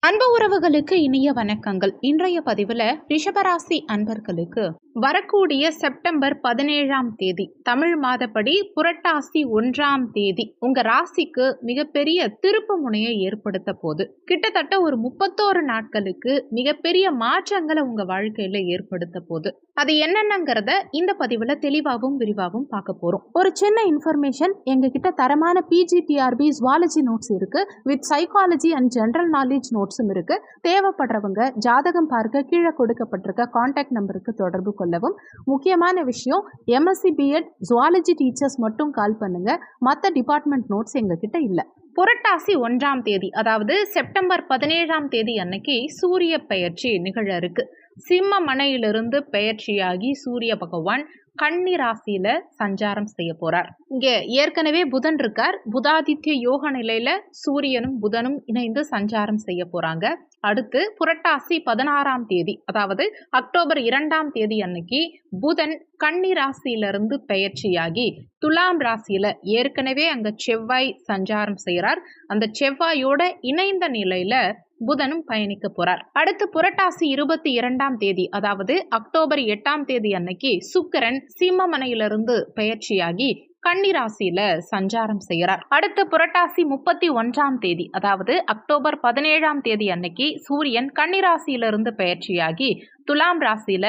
அன்பு உறவுகளுக்கு இனிய வணக்கங்கள். இன்றைய பதிவுல ரிஷபராசி அன்பர்களுக்கு வரக்கூடிய செப்டம்பர் 17ஆம் தேதி தமிழ் மாதப்படி புரட்டாசி 1ஆம் தேதி உங்க ராசிக்கு மிகப்பெரிய திருப்பு முனையை ஏற்படுத்த போது கிட்டத்தட்ட ஒரு 31 நாட்களுக்கு மிகப்பெரிய மாற்றங்களை உங்க வாழ்க்கையில ஏற்படுத்த போது அது என்னென்னங்கிறத இந்த பதிவுல தெளிவாகவும் விரிவாகவும் பார்க்க போறோம். ஒரு சின்ன இன்ஃபர்மேஷன், எங்க கிட்ட தரமான பிஜிடிஆர்பி ஜுவாலஜி நோட்ஸ் இருக்கு, with psychology and general knowledge நோட்ஸும் இருக்கு. தேவைப்படுறவங்க ஜாதகம் பார்க்க கீழே கொடுக்கப்பட்டிருக்க கான்டாக்ட் நம்பருக்கு தொடர்பு கொள்ளவும். முக்கியமான விஷயம், எம்எஸ்சி பிஎட் ஜுவாலஜி டீச்சர்ஸ் மட்டும் கால் பண்ணுங்க, மற்ற டிபார்ட்மெண்ட் நோட்ஸ் எங்க கிட்ட இல்ல. புரட்டாசி 1ஆம் தேதி அதாவது செப்டம்பர் 17ஆம் தேதி அன்னைக்கு சூரிய பெயர்ச்சி நிகழ இருக்கு. சிம்ம மனையிலிருந்து பெயர்ச்சியாகி சூரிய பகவான் கன்னி ராசியில சஞ்சாரம் செய்ய போறார். இங்க ஏற்கனவே புதன் இருக்கார். புதாதித்ய யோக நிலையில சூரியனும் புதனும் இணைந்து சஞ்சாரம் செய்ய போறாங்க. அடுத்து புரட்டாசி 16ஆம் தேதி அதாவது அக்டோபர் 2ஆம் தேதி அன்னைக்கு புதன் கன்னி ராசியிலிருந்து பெயர்ச்சியாகி துலாம் ராசியில ஏற்கனவே அங்க செவ்வாய் சஞ்சாரம் செய்யறார். அந்த செவ்வாயோட இணைந்த நிலையில புதனும் பயணிக்க போறார். அடுத்து புரட்டாசி 22ஆம் தேதி அதாவது அக்டோபர் 8ஆம் தேதி அன்னைக்கு சுக்கிரன் சிம்மமனையிலிருந்து பெயர்ச்சியாகி கன்னிராசியில சஞ்சாரம் செய்யறார். அடுத்து புரட்டாசி 31ஆம் தேதி அதாவது அக்டோபர் 17ஆம் தேதி அன்னைக்கு சூரியன் கன்னிராசியிலிருந்து பெயர்ச்சியாகி துலாம் ராசியில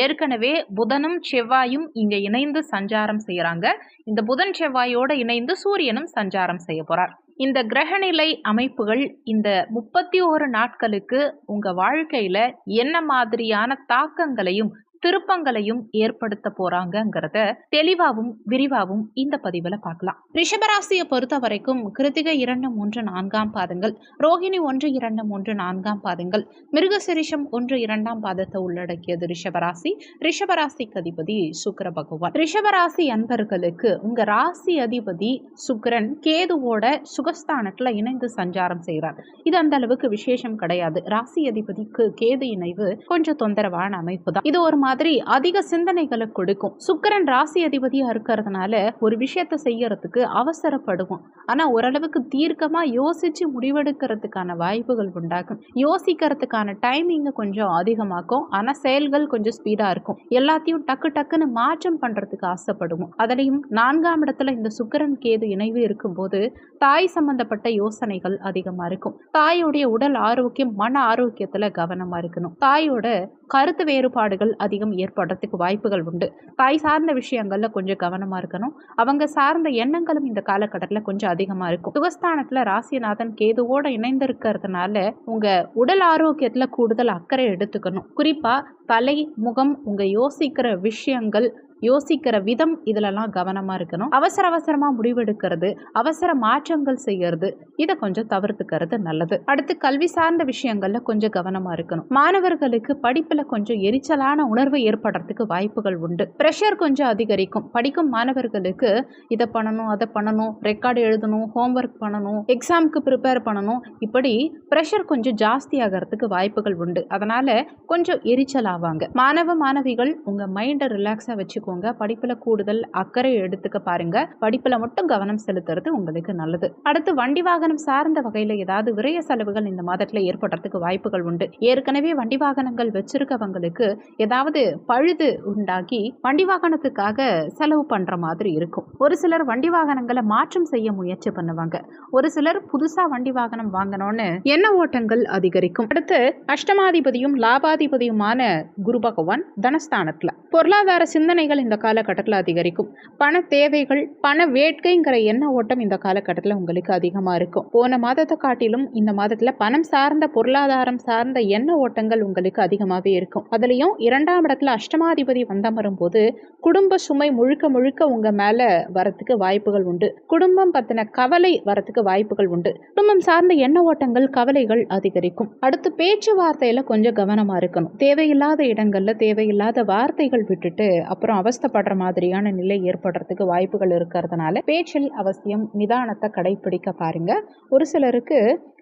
ஏற்கனவே புதனும் செவ்வாயும் இங்க இணைந்து சஞ்சாரம் செய்யறாங்க. இந்த புதன் செவ்வாயோட இணைந்து சூரியனும் சஞ்சாரம் செய்ய போறார். இந்த கிரகநிலை அமைப்புகள் இந்த 31 நாட்களுக்கு உங்க வாழ்க்கையில என்ன மாதிரியான தாக்கங்களையும் திருப்பங்களையும் ஏற்படுத்த போறாங்கிறத தெளிவாகவும் விரிவாகவும் இந்த பதிவுல பார்க்கலாம். ரிஷபராசியை பொறுத்த வரைக்கும் கிருத்திகை 2, 3, 4ஆம் பாதங்கள், ரோகிணி 1, 2, 3, 4ஆம் பாதங்கள், மிருகசிரிஷம் 1, 2ஆம் பாதத்தை உள்ளடக்கியது ரிஷபராசி. ரிஷபராசிக்கு அதிபதி சுக்கிர பகவான். ரிஷபராசி அன்பர்களுக்கு உங்க ராசி அதிபதி சுக்கிரன் கேதுவோட சுகஸ்தானத்துல இணைந்து சஞ்சாரம் செய்கிறார். இது அந்த அளவுக்கு விசேஷம் கிடையாது. ராசி அதிபதிக்கு கேது இணைவு கொஞ்சம் தொந்தரவான அமைப்பு தான். இது ஒரு மாதிரி அதிக சிந்தனைகளை கொடுக்கும். சுக்கிரன் ராசி அதிபதியா இருக்கிறதுனால ஒரு விஷயத்தை செய்யறதுக்கு அவசரப்படுவோம். ஆனா ஓரளவுக்கு தீர்க்கமா யோசிச்சு முடிவெடுக்கிறதுக்கான வாய்ப்புகள் உண்டாகும். யோசிக்கிறதுக்கான டைமிங் கொஞ்சம் அதிகமாக்கும். ஆனா செயல்கள் கொஞ்சம் ஸ்பீடா இருக்கும். எல்லாத்தையும் டக்கு டக்குன்னு மாற்றம் பண்றதுக்கு ஆசைப்படுவோம். அதுலயும் 4ஆம் இடத்துல இந்த சுக்கிரன் கேது இணைவு இருக்கும்போது தாய் சம்பந்தப்பட்ட யோசனைகள் அதிகமா இருக்கும். தாயோடைய உடல் ஆரோக்கியம், மன ஆரோக்கியத்துல கவனமா இருக்கணும். தாயோட கருத்து வேறுபாடுகள் அதிகம் ஏற்படுறதுக்கு வாய்ப்புகள் உண்டு. தாய் சார்ந்த விஷயங்கள்ல கொஞ்சம் கவனமா இருக்கணும். அவங்க சார்ந்த எண்ணங்களும் இந்த காலகட்டத்தில் கொஞ்சம் அதிகமா இருக்கும். சுகஸ்தானத்துல ராசிநாதன் கேதுவோட இணைந்திருக்கிறதுனால உங்க உடல் ஆரோக்கியத்துல கூடுதல் அக்கறை எடுத்துக்கணும். குறிப்பா தலை, முகம், உங்க யோசிக்கிற விஷயங்கள், யோசிக்கிற விதம் இதுலலாம் கவனமா இருக்கணும். அவசரமா முடிவெடுக்கிறது, அவசர மாற்றங்கள் செய்யறது, இதை கொஞ்சம் தவிர்த்துக்கிறது நல்லது. அடுத்து கல்வி சார்ந்த விஷயங்கள்ல கொஞ்சம் கவனமா இருக்கணும். மாணவர்களுக்கு படிப்புல கொஞ்சம் எரிச்சலான உணர்வு ஏற்படுறதுக்கு வாய்ப்புகள் உண்டு. பிரஷர் கொஞ்சம் அதிகரிக்கும். படிக்கும் மாணவர்களுக்கு இதை பண்ணணும், அதை பண்ணணும், ரெக்கார்டு எழுதணும், ஹோம்ஒர்க் பண்ணணும், எக்ஸாமுக்கு ப்ரிப்பேர் பண்ணணும், இப்படி பிரஷர் கொஞ்சம் ஜாஸ்தி ஆகிறதுக்கு வாய்ப்புகள் உண்டு. அதனால கொஞ்சம் எரிச்சல் ஆவாங்க. மாணவ மாணவிகள் உங்க மைண்டை ரிலாக்ஸா வச்சுக்கோங்க. படிப்புல கூடுதல் அக்கறை எடுத்துக்க பாருங்க. படிப்புல மட்டும் கவனம் செலுத்துறது உங்களுக்கு நல்லது. அடுத்து வண்டி வாகனம் சார்ந்த வகையில ஏதாவது விரய செலவுகள் இந்த மாதத்துல ஏற்படுறதுக்கு வாய்ப்புகள் உண்டு. ஏற்கனவே வண்டி வாகனங்கள் வச்சிருக்கவங்களுக்கு ஏதாவது பழுது உண்டாகி வண்டி வாகனத்துக்காக செலவு பண்ற மாதிரி இருக்கும். ஒரு சிலர் வண்டி வாகனங்களை மாற்றம் செய்ய முயற்சி பண்ணுவாங்க. ஒரு சிலர் புதுசா வண்டி வாகனம் வாங்கணும்னு எண்ண ஓட்டங்கள் அதிகரிக்கும். அடுத்து அஷ்டமாதிபதியும் லாபாதிபதியுமான குரு பகவான் தனஸ்தானத்துல பொருளாதார சிந்தனைகள் இந்த காலகட்டத்தில் அதிகரிக்கும். பண தேவைகள், பண வேட்கைங்கிற எண்ண ஓட்டம் இந்த காலகட்டத்தில் உங்களுக்கு அதிகமா இருக்கும். போன மாதத்தை காட்டிலும் இந்த மாதத்துல பணம் சார்ந்த, பொருளாதாரம் சார்ந்த எண்ண ஓட்டங்கள் உங்களுக்கு அதிகமாவே இருக்கும். அதுலயும் 2ஆம் இடத்துல அஷ்டமாதிபதி வந்தமரும் போது குடும்ப சுமை முழுக்க முழுக்க உங்க மேல வரத்துக்கு வாய்ப்புகள் உண்டு. குடும்பம் பத்தின கவலை வரத்துக்கு வாய்ப்புகள் உண்டு. குடும்பம் சார்ந்த எண்ண ஓட்டங்கள், கவலைகள் அதிகரிக்கும். அடுத்து பேச்சுவார்த்தையில கொஞ்சம் கவனமா இருக்கணும். தேவையில்லாத இடங்கள்ல தேவையில்லாத வார்த்தைகள் விட்டுட்டு அப்புறம் அவஸ்தைப்படுற மாதிரியான நிலை ஏற்படுறதுக்கு வாய்ப்புகள் இருக்கிறதுனால பேச்சில் அவசியம் நிதானத்தை கடைபிடிக்க பாருங்க. ஒரு சிலருக்கு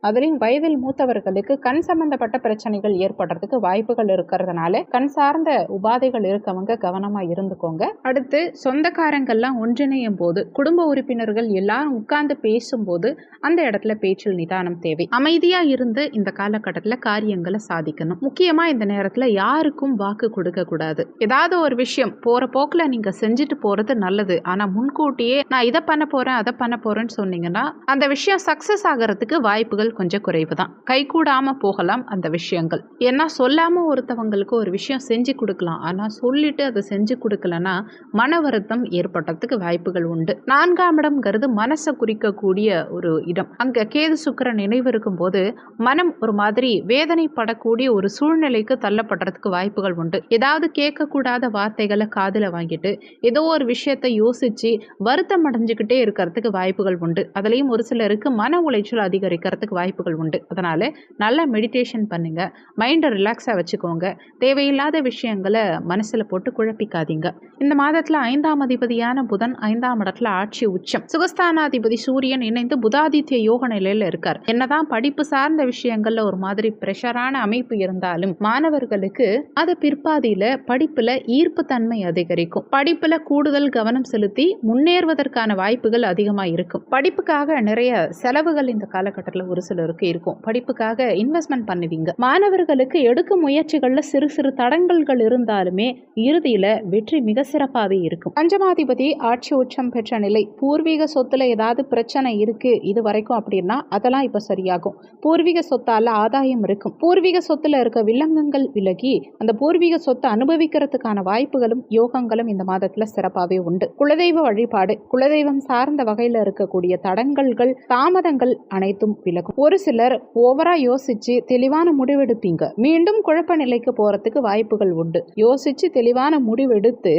அதுலேயும் வயதில் மூத்தவர்களுக்கு கண் சம்பந்தப்பட்ட பிரச்சனைகள் ஏற்படுறதுக்கு வாய்ப்புகள் இருக்கிறதுனால கண் சார்ந்த உபாதைகள் இருக்கவங்க கவனமா இருந்துக்கோங்க. அடுத்து சொந்தக்காரங்கள்லாம் ஒன்றிணையும் போது, குடும்ப உறுப்பினர்கள் எல்லாரும் உட்கார்ந்து பேசும்போது அந்த இடத்துல பேச்சில் நிதானம் தேவை. அமைதியா இருந்து இந்த காலகட்டத்தில் காரியங்களை சாதிக்கணும். முக்கியமா இந்த நேரத்துல யாருக்கும் வாக்கு கொடுக்க கூடாது. ஏதாவது ஒரு விஷயம் போற போக்குல நீங்க செஞ்சுட்டு போறது நல்லது. ஆனா முன்கூட்டியே நான் இதை பண்ண போறேன் அதை பண்ண போறேன்னு சொன்னீங்கன்னா அந்த விஷயம் சக்சஸ் ஆகிறதுக்கு வாய்ப்புகள் கொஞ்சம் குறைவு தான். கைகூடாம போகலாம் அந்த விஷயங்கள். ஏன்னா சொல்லாம ஒருத்தவங்களுக்கு ஒரு விஷயம் செஞ்சு கொடுக்கலாம். ஆனா சொல்லிட்டு அதை செஞ்சு கொடுக்கலன்னா மன வருத்தம் ஏற்படுறதுக்கு வாய்ப்புகள் உண்டு. 4ஆம் இடம்ங்கிறது மனசை குறிக்கக்கூடிய ஒரு இடம். அங்க கேது சுக்கிரன் நினைவு இருக்கும் போது மனம் ஒரு மாதிரி வேதனைப்படக்கூடிய ஒரு சூழ்நிலைக்கு தள்ளப்படுறதுக்கு வாய்ப்புகள் உண்டு. ஏதாவது கேட்கக்கூடாத வார்த்தைகளை காதுல வாங்கிட்டு ஏதோ ஒரு விஷயத்தை யோசிச்சு வருத்தம் அடைஞ்சுக்கிட்டே இருக்கிறதுக்கு வாய்ப்புகள் உண்டு. அதுலேயும் ஒரு சிலருக்கு மன உளைச்சல் அதிகரிக்கிறதுக்கு வாய்ப்புகள் உண்டு. அதனால நல்லா மெடிடேஷன் பண்ணுங்க, மைண்டை ரிலாக்ஸாக வச்சுக்கோங்க. தேவையில்லாத விஷயங்களை மனசுல போட்டு குழப்பிக்காதீங்க. இந்த மாதத்துல 5ஆம் அதிபதியான புதன் 5ஆம் இடத்துல ஆட்சி உச்சம். சுகஸ்தானாதிபதி சூரியன் இணைந்து புதாதித்ய யோக நிலையில இருக்கார். என்னதான் படிப்பு சார்ந்த விஷயங்கள்ல ஒரு மாதிரி பிரஷரான அமைப்பு இருந்தாலும் மாணவர்களுக்கு அது பிற்பாதியில படிப்புல ஈர்ப்பு தன்மை அதிகரிக்கும். படிப்புல கூடுதல் கவனம் செலுத்தி முன்னேறுவதற்கான வாய்ப்புகள் அதிகமா இருக்கும். படிப்புக்காக நிறைய செலவுகள் இந்த காலகட்டத்தில் ஒரு சிலருக்கு இருக்கும். படிப்புக்காக இன்வெஸ்ட்மெண்ட் பண்ணுவீங்க. மாணவர்களுக்கு எடுக்கும் முயற்சிகள்ல சிறு சிறு தடங்கல்கள் இருந்தாலுமே இறுதியில வெற்றி மிக சிறப்பாகவே இருக்கும். பஞ்சமாதிபதி ஆட்சி உச்சம் பெற்ற நிலை. பூர்வீக சொத்துல ஏதாவது பிரச்சனை இருக்கு இது வரைக்கும் அப்படின்னா அதெல்லாம் இப்ப சரியாகும். பூர்வீக சொத்தால ஆதாயம் இருக்கும். பூர்வீக சொத்துல இருக்க வில்லங்கங்கள் விலகி அந்த பூர்வீக சொத்தை அனுபவிக்கிறதுக்கான வாய்ப்புகளும் யோகங்களும் இந்த மாதத்துல சிறப்பாகவே உண்டு. குலதெய்வ வழிபாடு, குலதெய்வம் சார்ந்த வகையில இருக்கக்கூடிய தடங்கல்கள் தாமதங்கள் அனைத்தும் விலகும். ஒரு சிலர் ஓவரா யோசிச்சு தெளிவான முடிவெடுப்பீங்க. மீண்டும் குழப்ப நிலைக்கு போறதுக்கு வாய்ப்புகள் உண்டு. யோசிச்சு தெளிவான முடிவெடுத்து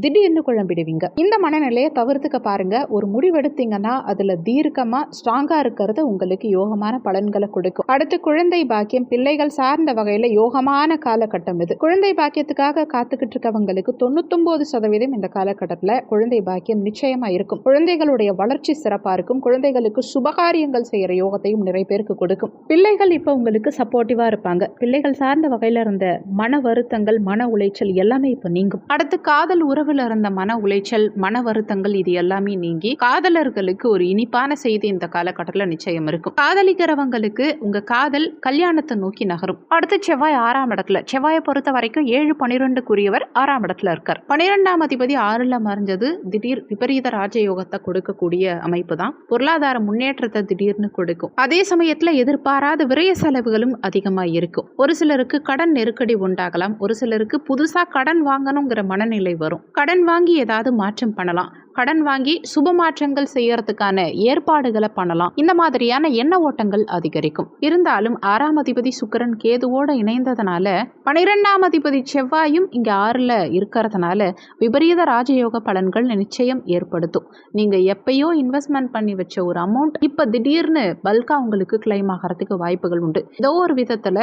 திடீர்னு குழம்பிடுவீங்க. இந்த மனநிலையை தவிர்த்துக்க பாருங்க. ஒரு முடிவெடுத்தீங்கன்னா அதுல தீர்க்கமா ஸ்ட்ராங்கா இருக்கிறது உங்களுக்கு யோகமான பலன்களை கொடுக்கும். அடுத்து குழந்தை பாக்கியம், பிள்ளைகள் சார்ந்த வகையில யோகமான காலகட்டம் இது. குழந்தை பாக்கியத்துக்காக காத்துக்கிட்டு இருக்கவங்களுக்கு 99% இந்த காலகட்டத்தில் குழந்தை பாக்கியம் நிச்சயமா இருக்கும். குழந்தைகளுடைய வளர்ச்சி சிறப்பா இருக்கும். குழந்தைகளுக்கு சுபகாரியங்கள் செய்யற யோகத்தையும் நிறைய பேருக்கு கொடுக்கும். பிள்ளைகள் இப்ப உங்களுக்கு சப்போர்ட்டிவா இருப்பாங்க. பிள்ளைகள் சார்ந்த வகையில இருந்த மன வருத்தங்கள், மன உளைச்சல் எல்லாமே இப்ப நீங்கும். அடுத்து காதல் உறவுல இருந்த மன உளைச்சல், மன வருத்தங்கள் இது எல்லாமே நீங்கி காதலர்களுக்கு ஒரு இனிப்பான செய்தி இந்த காலகட்டத்தில் நிச்சயம் இருக்கும். காதலிக்கிறவங்களுக்கு உங்க காதல் கல்யாணத்தை நோக்கி நகரும். அடுத்து செவ்வாய் 6ஆம் இடத்துல. செவ்வாயை பொறுத்த வரைக்கும் 7-12 6ஆம் இடத்துல இருக்கார். 12ஆம் அதிபதி 6ல் மறைஞ்சது திடீர் விபரீத ராஜயோகத்தை கொடுக்கக்கூடிய அமைப்பு தான். பொருளாதார முன்னேற்றத்தை திடீர்னு கொடுக்கும். அதே சமயத்துல எதிர்பாராத விரய செலவுகளும் அதிகமா இருக்கும். ஒரு சிலருக்கு கடன் நெருக்கடி உண்டாகலாம். ஒரு சிலருக்கு புதுசா கடன் வாங்கணுங்கிற மனநிலை வரும். கடன் வாங்கி ஏதாவது மாற்றம் பண்ணலாம். கடன் வாங்கி சுப மாற்றங்கள் செய்யறதுக்கான ஏற்பாடுகளை பண்ணலாம். இந்த மாதிரியான எண்ண ஓட்டங்கள் அதிகரிக்கும். இருந்தாலும் 6ஆம் அதிபதி சுக்கிரன் கேதுவோட இணைந்ததுனால 12ஆம் அதிபதி செவ்வாயும் இங்க 6ல் இருக்கிறதுனால விபரீத ராஜயோக பலன்கள் நிச்சயம் ஏற்படுத்தும். நீங்க எப்பயோ இன்வெஸ்ட்மெண்ட் பண்ணி வச்ச ஒரு அமௌண்ட் இப்ப திடீர்னு பல்கா உங்களுக்கு கிளைம் ஆகிறதுக்கு வாய்ப்புகள் உண்டு. ஏதோ ஒரு விதத்துல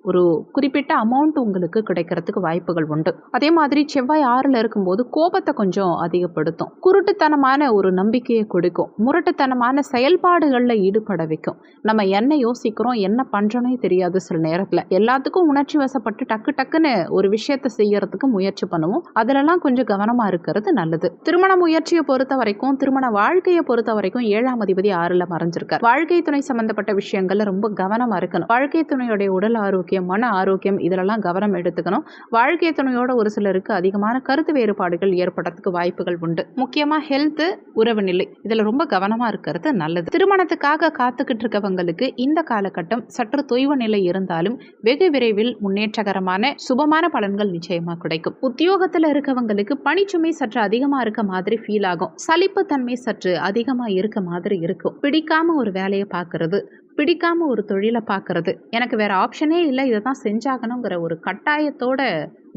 ஒரு குறிப்பிட்ட அமௌண்ட் உங்களுக்கு கிடைக்கிறதுக்கு வாய்ப்புகள் உண்டு. அதே மாதிரி செவ்வாய் 6ல் இருக்கும்போது கோபத்தை கொஞ்சம் அதிகப்படுத்தும். குருட்டுத்தனமான ஒரு நம்பிக்கையை கொடுக்கும். முரட்டுத்தனமான செயல்பாடுகளில் ஈடுபட வைக்கும். நம்ம என்ன யோசிக்கிறோம், என்ன பண்றோன்னே தெரியாது. சில நேரத்தில் எல்லாத்துக்கும் உணர்ச்சி வசப்பட்டு டக்கு டக்குன்னு ஒரு விஷயத்தை செய்யறதுக்கு முயற்சி பண்ணுவோம். அதிலெல்லாம் கொஞ்சம் கவனமா இருக்கிறது நல்லது. திருமண முயற்சியை பொறுத்த வரைக்கும், திருமண வாழ்க்கையை பொறுத்த வரைக்கும் 7ஆம் அதிபதி 6ல் மறைஞ்சிருக்கார். வாழ்க்கை துணை சம்பந்தப்பட்ட விஷயங்கள்ல ரொம்ப கவனமா இருக்கணும். வாழ்க்கை துணையுடைய உடல் ஆரோக்கியம், மன ஆரோக்கியம் இதிலெல்லாம் கவனம் எடுத்துக்கணும். வாழ்க்கை துணையோட ஒரு சிலருக்கு அதிகமான கருத்து வேறுபாடுகள் ஏற்படுறதுக்கு வாய்ப்புகள் உண்டு. முக்கியமா ஹெல்த், உறவு நிலை இதுல ரொம்ப கவனமா இருக்கிறது நல்லது. திருமணத்துக்காக காத்துக்கிட்டு இருக்கவங்களுக்கு இந்த காலகட்டம் சற்று தொய்வு நிலை இருந்தாலும் வெகு விரைவில் முன்னேற்றகரமான சுபமான பலன்கள் நிச்சயமா கிடைக்கும். உத்தியோகத்துல இருக்கவங்களுக்கு பணிச்சுமை சற்று அதிகமா இருக்க மாதிரி ஃபீல் ஆகும். சலிப்பு தன்மை சற்று அதிகமா இருக்க மாதிரி இருக்கும். பிடிக்காம ஒரு வேலையை பார்க்கறது, பிடிக்காம ஒரு தொழிலை பார்க்கறது, எனக்கு வேற ஆப்ஷனே இல்லை இதை தான் செஞ்சாகணுங்கிற ஒரு கட்டாயத்தோட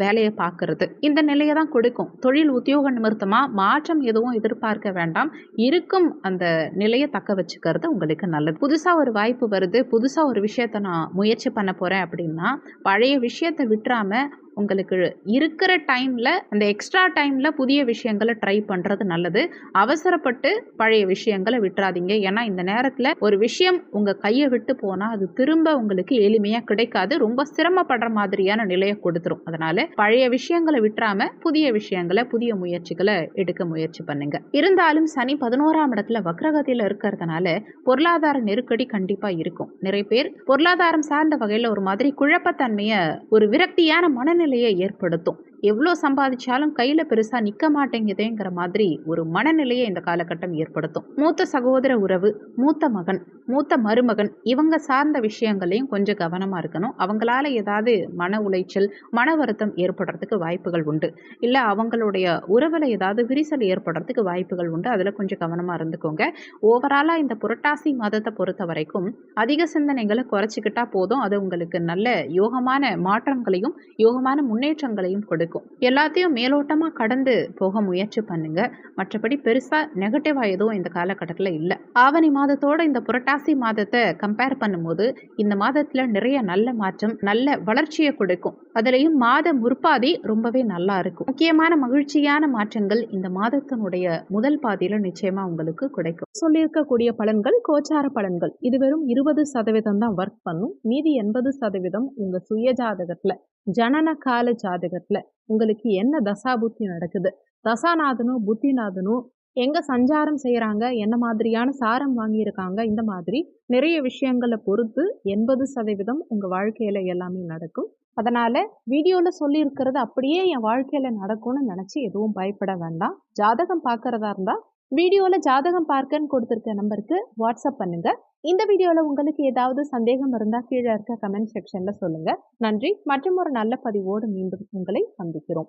வேலையை பார்க்கறது, இந்த நிலையை தான் கொடுக்கும். தொழில் உத்தியோக நிமித்தமா மாற்றம் எதுவும் எதிர்பார்க்க வேண்டாம். இருக்கும் அந்த நிலையை தக்க வச்சுக்கிறது உங்களுக்கு நல்லது. புதுசா ஒரு வாய்ப்பு வருது, புதுசா ஒரு விஷயத்த நான் முயற்சி பண்ண போறேன் அப்படின்னா பழைய விஷயத்தை விட்டுறாம உங்களுக்கு இருக்கிற டைமில் அந்த எக்ஸ்ட்ரா டைமில் புதிய விஷயங்களை ட்ரை பண்ணுறது நல்லது. அவசரப்பட்டு பழைய விஷயங்களை விட்டுறாதீங்க. ஏன்னா இந்த நேரத்தில் ஒரு விஷயம் உங்கள் கையை விட்டு போனால் அது திரும்ப உங்களுக்கு எளிமையாக கிடைக்காது. ரொம்ப சிரமப்படுற மாதிரியான நிலையை கொடுத்துரும். அதனால் பழைய விஷயங்களை விட்டுறாம புதிய விஷயங்களை புதிய முயற்சிகளை எடுக்க முயற்சி பண்ணுங்க. இருந்தாலும் சனி 11ஆம் இடத்துல வக்ரகதியில் இருக்கிறதுனால பொருளாதார நெருக்கடி கண்டிப்பாக இருக்கும். நிறைய பேர் பொருளாதாரம் சார்ந்த வகையில் ஒரு மாதிரி குழப்பத்தன்மையை ஒரு விரக்தியான மனநிலையை ஏற்படுத்தும். எவ்வளோ சம்பாதிச்சாலும் கையில் பெருசாக நிற்க மாட்டேங்குதேங்கிற மாதிரி ஒரு மனநிலையை இந்த காலகட்டம் ஏற்படுத்தும். மூத்த சகோதர உறவு, மூத்த மகன், மூத்த மருமகன் இவங்க சார்ந்த விஷயங்களையும் கொஞ்சம் கவனமாக இருக்கணும். அவங்களால ஏதாவது மன உளைச்சல், மன வருத்தம் ஏற்படுறதுக்கு வாய்ப்புகள் உண்டு. இல்லை அவங்களுடைய உறவில் ஏதாவது விரிசல் ஏற்படுறதுக்கு வாய்ப்புகள் உண்டு. அதில் கொஞ்சம் கவனமாக இருந்துக்கோங்க. ஓவராலாக இந்த புரட்டாசி மாதத்தை பொறுத்த வரைக்கும் அதிக சிந்தனைகளை குறைச்சிக்கிட்டா போதும். அது உங்களுக்கு நல்ல யோகமான மாற்றங்களையும் யோகமான முன்னேற்றங்களையும் கொடுக்கும். எல்லாத்தையும் மேலோட்டமாக கடந்து போக முயற்சி பண்ணுங்க. மற்றபடி பெருசாக நெகட்டிவாக எதுவும் இந்த காலகட்டத்தில் இல்லை. ஆவணி மாதத்தோட இந்த புரட்டாசி மாதத்தை கம்பேர் பண்ணும்போது இந்த மாதத்தில் நிறைய நல்ல மாற்றம், நல்ல வளர்ச்சியை கொடுக்கும். அதுலேயும் மாத முற்பாதி ரொம்பவே நல்லா இருக்கும். முக்கியமான மகிழ்ச்சியான மாற்றங்கள் இந்த மாதத்தினுடைய முதல் பாதியில் நிச்சயமா உங்களுக்கு கிடைக்கும். சொல்லியிருக்கக்கூடிய பலன்கள் கோச்சார பலன்கள். இது வெறும் 20% தான் ஒர்க் பண்ணும். மீதி 80% உங்க சுய ஜாதகத்துல, ஜனன கால ஜாதகத்துல உங்களுக்கு என்ன தசாபுத்தி நடக்குது, தசாநாதனும் புத்திநாதனும் எங்க சஞ்சாரம் செய்யறாங்க, என்ன மாதிரியான சாரம் வாங்கியிருக்காங்க, இந்த மாதிரி நிறைய விஷயங்களை பொறுத்து 80% உங்க வாழ்க்கையில எல்லாமே நடக்கும். அதனால வீடியோல சொல்லி இருக்கிறது அப்படியே என் வாழ்க்கையில நடக்கும்னு நினைச்சு எதுவும் பயப்பட வேண்டாம். ஜாதகம் பார்க்கறதா இருந்தா வீடியோல ஜாதகம் பார்க்கன்னு கொடுத்திருக்க நம்பருக்கு வாட்ஸ்அப் பண்ணுங்க. இந்த வீடியோல உங்களுக்கு ஏதாவது சந்தேகம் இருந்தா கீழே இருக்க கமெண்ட் செக்ஷன்ல சொல்லுங்க. நன்றி. மற்றும் ஒரு நல்ல பதிவோடு மீண்டும் உங்களை சந்திக்கிறோம்.